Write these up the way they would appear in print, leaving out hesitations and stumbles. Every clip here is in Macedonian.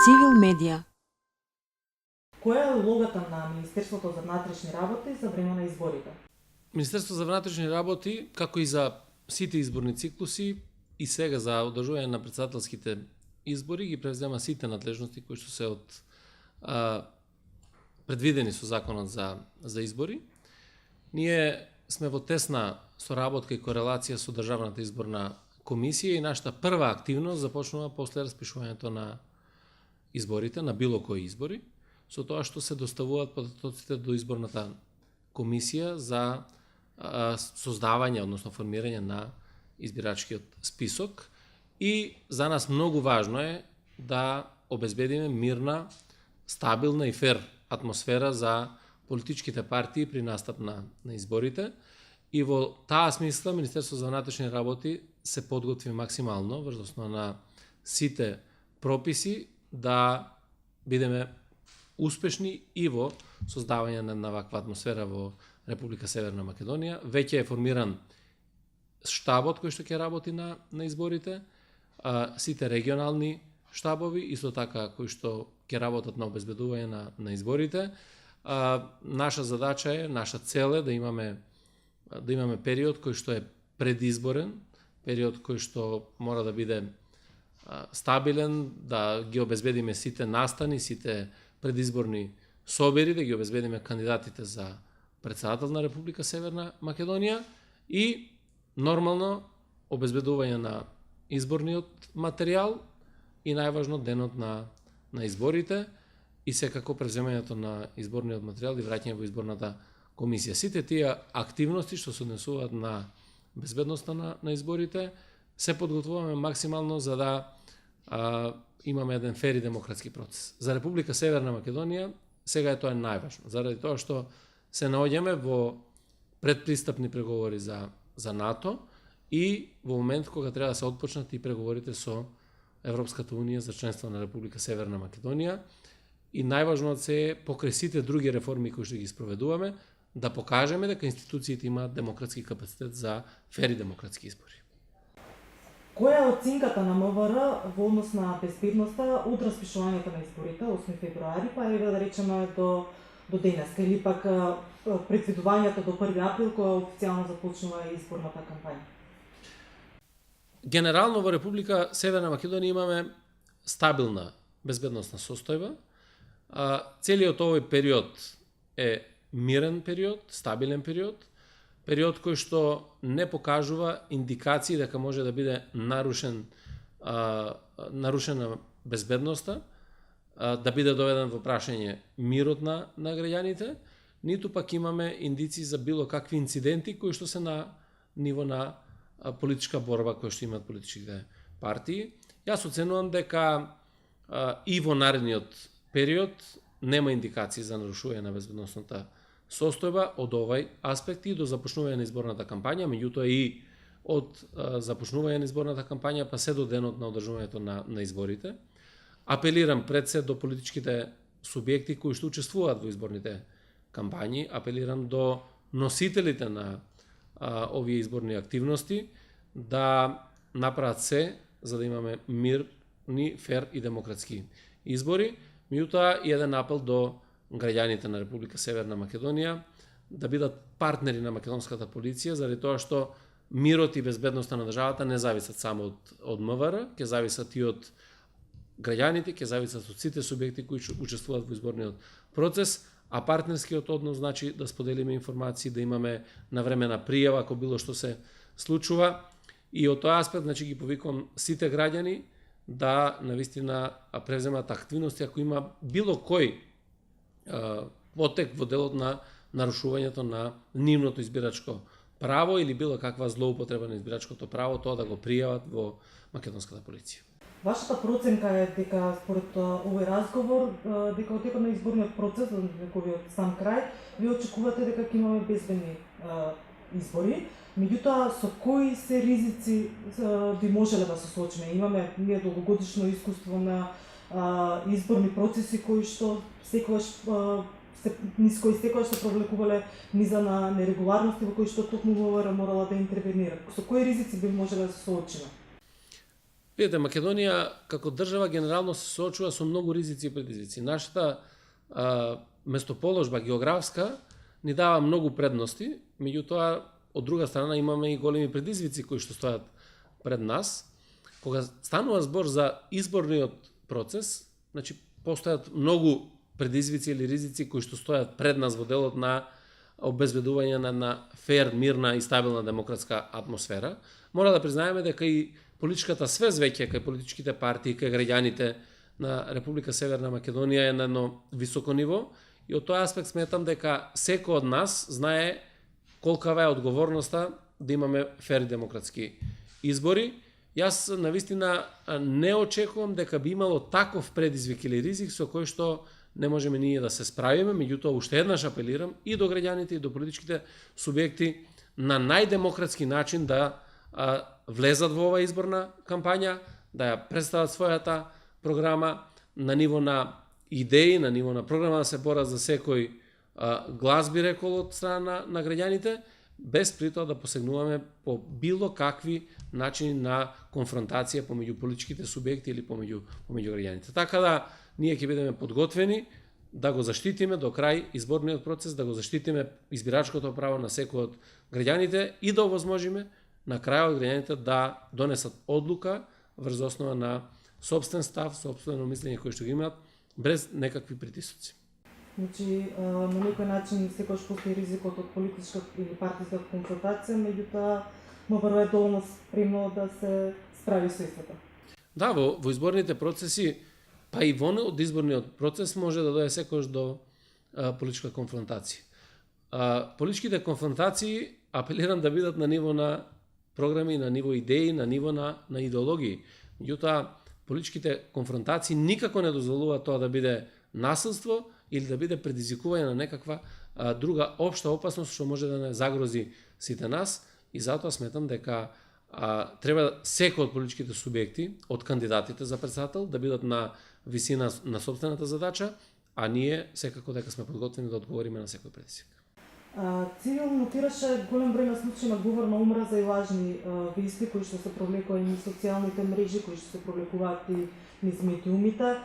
Цивил медија. Која е улогата на Министерството за внатрешни работи за време на изборите? Министерството за внатрешни работи, како и за сите изборни циклуси, и сега за одржување на претседателските избори ги превзема сите надлежности кои што се предвидени со законот за избори. Ние сме во тесна соработка и корелација со Државната изборна комисија и нашата прва активност започнува после распишувањето на изборите, на било кои избори, со тоа што се доставуваат податоците до изборната комисија за создавање, односно формирање на избирачкиот список. И за нас многу важно е да обезбедиме мирна, стабилна и фер атмосфера за политичките партии при настап на изборите. И во таа смисла Министерството за внатрешни работи се подготви максимално врз основа на сите прописи да бидеме успешни и во создавање на ваква атмосфера во Република Северна Македонија. Веќе е формиран штабот кој што ќе работи на изборите, сите регионални штабови, исто така кои што ќе работат на обезбедување на изборите. Наша задача е, наша цел е да имаме период кој што е предизборен, период кој што мора да биде стабилен, да ги обезбедиме сите настани, сите предизборни собери, да ги обезбедиме кандидатите за претседател на Република Северна Македонија и нормално обезбедување на изборниот материјал и најважно денот на изборите и секако превземањето на изборниот материјал и враќање во изборната комисија. Сите тие активности што се однесуваат на безбедноста на изборите се подготвуваме максимално за да имаме еден фер и демократски процес. За Република Северна Македонија сега е тоа најважно, заради тоа што се наоѓаме во предпристапни преговори за НАТО и во момент кога треба да се отпочнат и преговорите со Европската унија за членство на Република Северна Македонија. И најважното е покрај сите други реформи кои што ги спроведуваме да покажеме дека институциите имаат демократски капацитет за фер и демократски избори. Која е оценката на МВР во однос на безбедноста од распишувањето на изборите 8 февруари, па да речеме до денеска, или пак предвидувањето до 1 април кога официјално започнува изборната кампања? Генерално во Република Северна Македонија имаме стабилна безбедносна состојба. Целиот овој период е мирен период, стабилен период кој што не покажува индикации дека може да биде нарушена безбедноста, да биде доведен во прашање мирот на граѓаните, ниту пак имаме индици за било какви инциденти кои што се на ниво на политичка борба кои што имаат политичките партии. Јас оценувам дека и во наредниот период нема индикации за нарушување на безбедносната состојба од овај аспект и до започнување на изборната кампања, меѓутоа и од започнување на изборната кампања па се до денот на одржувањето на изборите. Апелирам пред се до политичките субјекти кои што учествуваат во изборните кампањи, апелирам до носителите на овие изборни активности да направат се за да имаме мирни, фер и демократски избори. Меѓутоа и еден апел до граѓаните на Република Северна Македонија да бидат партнери на македонската полиција, заради тоа што мирот и безбедноста на државата не зависат само од МВР, ќе зависат и од граѓаните, ќе зависат од сите субјекти кои учествуваат во изборниот процес, а партнерскиот однос значи да споделиме информации, да имаме навремена пријава ако било што се случува. И од тој аспект значи ги повикувам сите граѓани да навистина превземат активности ако има било кој потек во делот на нарушувањето на нивното избирачко право или било каква злоупотреба на избирачкото право, тоа да го пријават во македонската полиција. Вашата проценка е дека според овој разговор, дека од текот на изборниот процес до неговиот сам крај, ви очекувате дека ќе имаме безбедни избори. Меѓутоа, со кои се ризици би можеле да се соочиме? Имаме ние долгогодишно искуство на изборни процеси кои што секогаш се провлекувале низа на нерегуларности во кои што токму МВР морала да интервенира. Со кои ризици би можеле да се соочиме? Видите, Македонија како држава генерално се соочува со многу ризици и предизвици. Нашата местоположба географска ни дава многу предности, меѓутоа од друга страна имаме и големи предизвици кои што стојат пред нас. Кога станува збор за изборниот процес, значи постојат многу предизвици или ризици кои што стојат пред нас во делот на обезбедување на фер, мирна и стабилна демократска атмосфера. Мора да признаеме дека и политичката свест веќе кај политичките партии, кај граѓаните на Република Северна Македонија е на едно високо ниво и од тој аспект сметам дека секој од нас знае колкава е одговорноста да имаме фер демократски избори. Јас навистина не очекувам дека би имало таков предизвик или ризик со кој што не можеме ние да се справиме, меѓутоа уште еднаш апелирам и до граѓаните и до политичките субјекти на најдемократски начин да влезат во оваа изборна кампања, да ја представат својата програма на ниво на идеи, на ниво на програма да се борат за секој глас, би рекол, од страна на граѓаните, без при тоа да посегнуваме по било какви начини на конфронтација помеѓу политичките субјекти или помеѓу граѓаните. Така да ние ќе бидеме подготвени да го заштитиме до крај изборниот процес, да го заштитиме избирачкото право на секој од граѓаните и да овозможиме на крајот граѓаните да донесат одлука врз основа на сопствен став, сопствено мислење кој што ги имаат, без некакви притисоци. Значи, на некој начин секогаш постои ризикот од политичка или партиска конфронтација, меѓутоа МВР е доволно спремно да се справи со истата. Да, во изборните процеси, па и од изборниот процес може да дојде секогаш до политичка конфронтација. Политичките конфронтации апелирам да бидат на ниво на програми, на ниво идеи, на ниво на идеологии. Меѓутоа, политичките конфронтации никако не дозволуваат тоа да биде насилство или да биде предизвикување на некаква друга општа опасност што може да не загрози сите нас, и затоа сметам дека треба секој од политичките субјекти, од кандидатите за претседател, да бидат на висина на сопствената задача, а ние секако дека сме подготвени да одговориме на секој предизвик. Цивил нотираше голем број на случаи на говор на омраза и лажни вести кои што се провлекува и низ социјалните мрежи, кои што се провлекуваат и низ медиумите,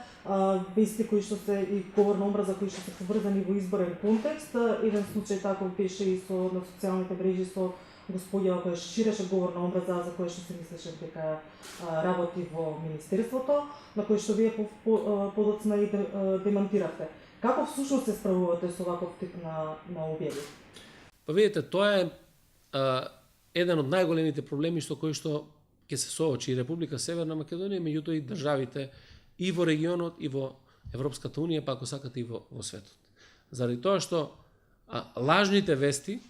вести кои што се и говор на омраза кои што се поврзани во изборен контекст. Еден случај таков беше и со на социјалните мрежи со господја која ширеше говор на омраза за која што се мислеше дека работи во министерството, на кој што вие подоцна и демантиравте. Како всушност се справувате со ваков тип на објави? Па видите, тоа е еден од најголемите проблеми што кои што ќе се соочи и Република Северна Македонија, меѓутоа и државите и во регионот и во Европската унија, па ако сакате и во светот. Заради тоа што лажните вести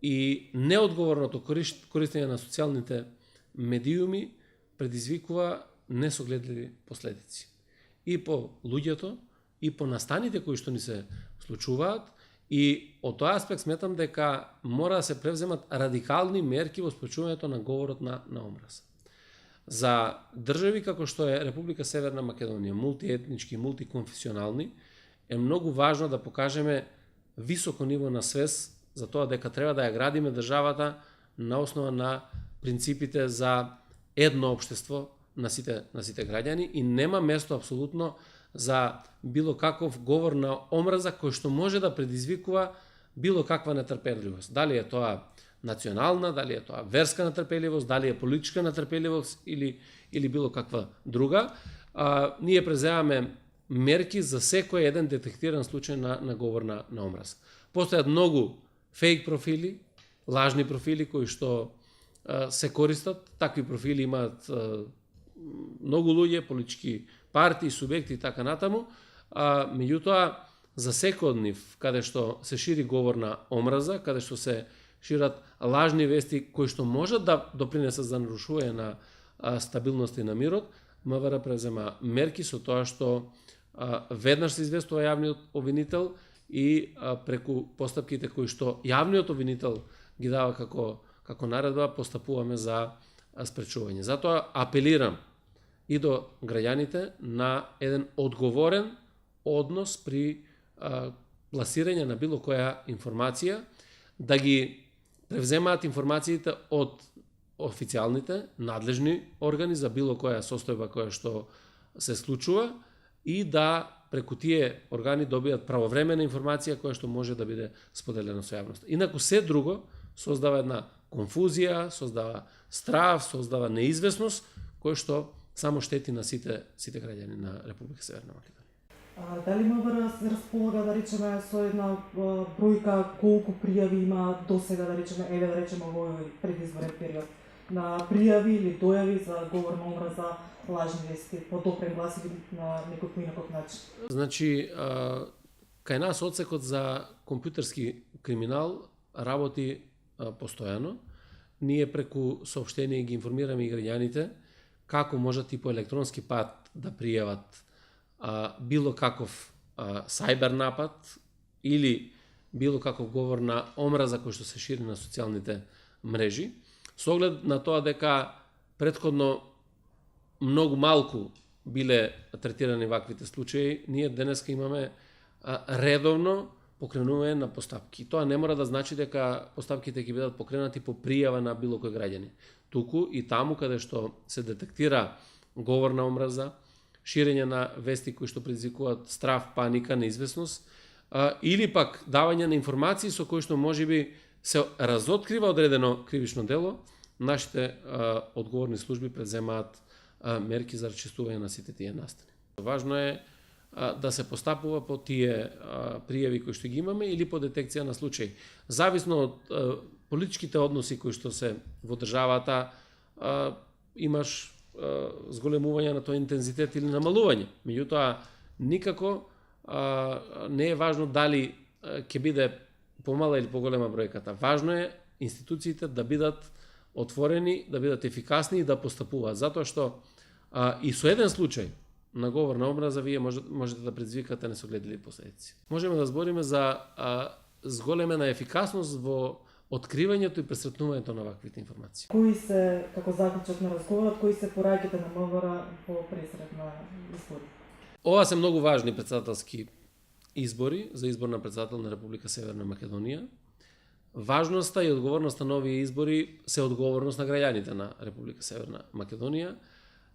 и неодговорното користење на социјалните медиуми предизвикува несогледливи последици. И по луѓето, и по настаните кои што ни се случуваат, и од тој аспект сметам дека мора да се превземат радикални мерки во спречувањето на говорот на омраза. За држави како што е Република Северна Македонија, мултиетнички, мултиконфесионални, е многу важно да покажеме високо ниво на свест за тоа дека треба да ја градиме државата на основа на принципите за едно општество на сите граѓани и нема место апсолутно за било каков говор на омраза кој што може да предизвикува било каква нетрпеливост. Дали е тоа национална, дали е тоа верска нетрпеливост, дали е политичка нетрпеливост или било каква друга. Ние преземаме мерки за секој еден детектиран случај на говор на омраза. Постојат многу фейк профили, лажни профили кои што се користат. Такви профили имаат многу луѓе, политички партии, субјекти и така натаму, меѓутоа за секој од нив каде што се шири говор на омраза, каде што се шират лажни вести кои што можат да допринесат за нарушување на стабилност и на мирот, МВР презема мерки со тоа што веднаш се известува јавниот обвинител и преку постапките кои што јавниот обвинител ги дава како наредба постапуваме за спречување. Затоа апелирам и до граѓаните на еден одговорен однос при пласирање на било која информација, да ги превземаат информациите од официјалните, надлежни органи за било која состојба која што се случува и да преку тие органи добијат правовремена информација која што може да биде споделена со јавноста. Инаку се друго создава една конфузија, создава страв, создава неизвестност која што само штети на сите граѓани на Република Северна Македонија. Дали МВР располага, да речеме, со една бројка колку пријави има досега, да речеме во овој предизборен период, на пријави или дојави за говор на омраза, лажни вести, подопрен глас или на некој поинаков начин? Значи, кај нас одсекот за компјутерски криминал работи постојано. Ние преку соопштение ги информираме и граѓаните како можат и по електронски пат да пријават било каков сајбер напад или било каков говор на омраза кој што се шири на социјалните мрежи, со оглед на тоа дека претходно многу малку биле третирани ваквите случаи, ние денеска имаме редовно покренување на постапки. Тоа не мора да значи дека постапките ќе бидат покренати по пријава на било кој граѓани. Туку и таму каде што се детектира говор на омраза, ширење на вести кои што предизвикуваат страв, паника, неизвестност, или пак давање на информации со кои што можеби се разоткрива одредено кривично дело, нашите одговорни служби преземаат мерки за расчистување на сите тие настани. Важно е да се постапува по тие пријави кои што ги имаме или по детекција на случаи. Зависно од политичките односи кои што се во државата, имаш зголемување на тој интензитет или намалување. Меѓутоа, никако не е важно дали ќе биде помала или поголема бројката. Важно е институциите да бидат отворени, да бидат ефикасни и да постапуваат. Затоа што и со еден случај на говор на омраза вие можете да предизвикате несогледливи последици. Можеме да збориме за зголемена ефикасност во откривањето и пресретнувањето на ваквите информации. Кои се, како заклучок на разговорот, кои се пораќите на МВР во пресрет на избори? Ова се многу важни претседателски избори за избор на претседател на Република Северна Македонија. Важноста и одговорноста на овие избори се одговорност на граѓаните на Република Северна Македонија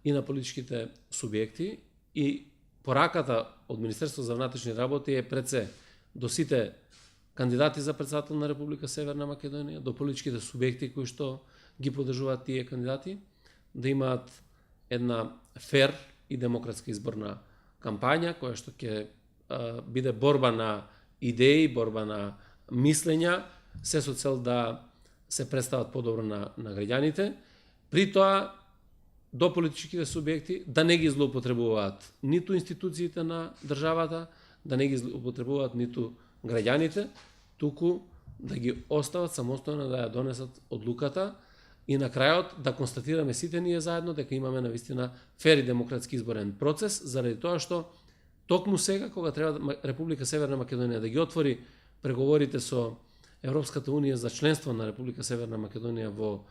и на политичките субјекти, и пораката од Министерството за внатрешни работи е пред се до сите кандидати за претседател на Република Северна Македонија, до политичките субјекти кои што ги поддржуваат тие кандидати, да имаат една фер и демократска изборна кампања која што ќе биде борба на идеи, борба на мислења, се со цел да се представат подобро на граѓаните. При тоа, до политичките субјекти да не ги злоупотребуваат ниту институциите на државата, да не ги злоупотребуваат ниту граѓаните, туку да ги остават самостојно да ја донесат одлуката и на крајот да констатираме сите ние заедно дека имаме навистина фер и демократски изборен процес, заради тоа што токму сега, кога треба Република Северна Македонија да ги отвори преговорите со Европската унија за членство на Република Северна Македонија во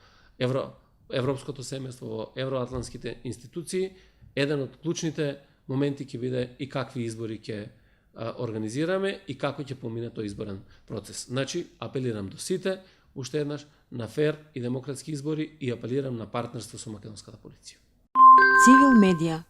Европското семејство, во евроатлантските институции, еден од клучните моменти ќе биде и какви избори ќе организираме и како ќе помине тој изборен процес. Значи, апелирам до сите, уште еднаш, на фер и демократски избори и апелирам на партнерство со македонската полиција. Цивил медија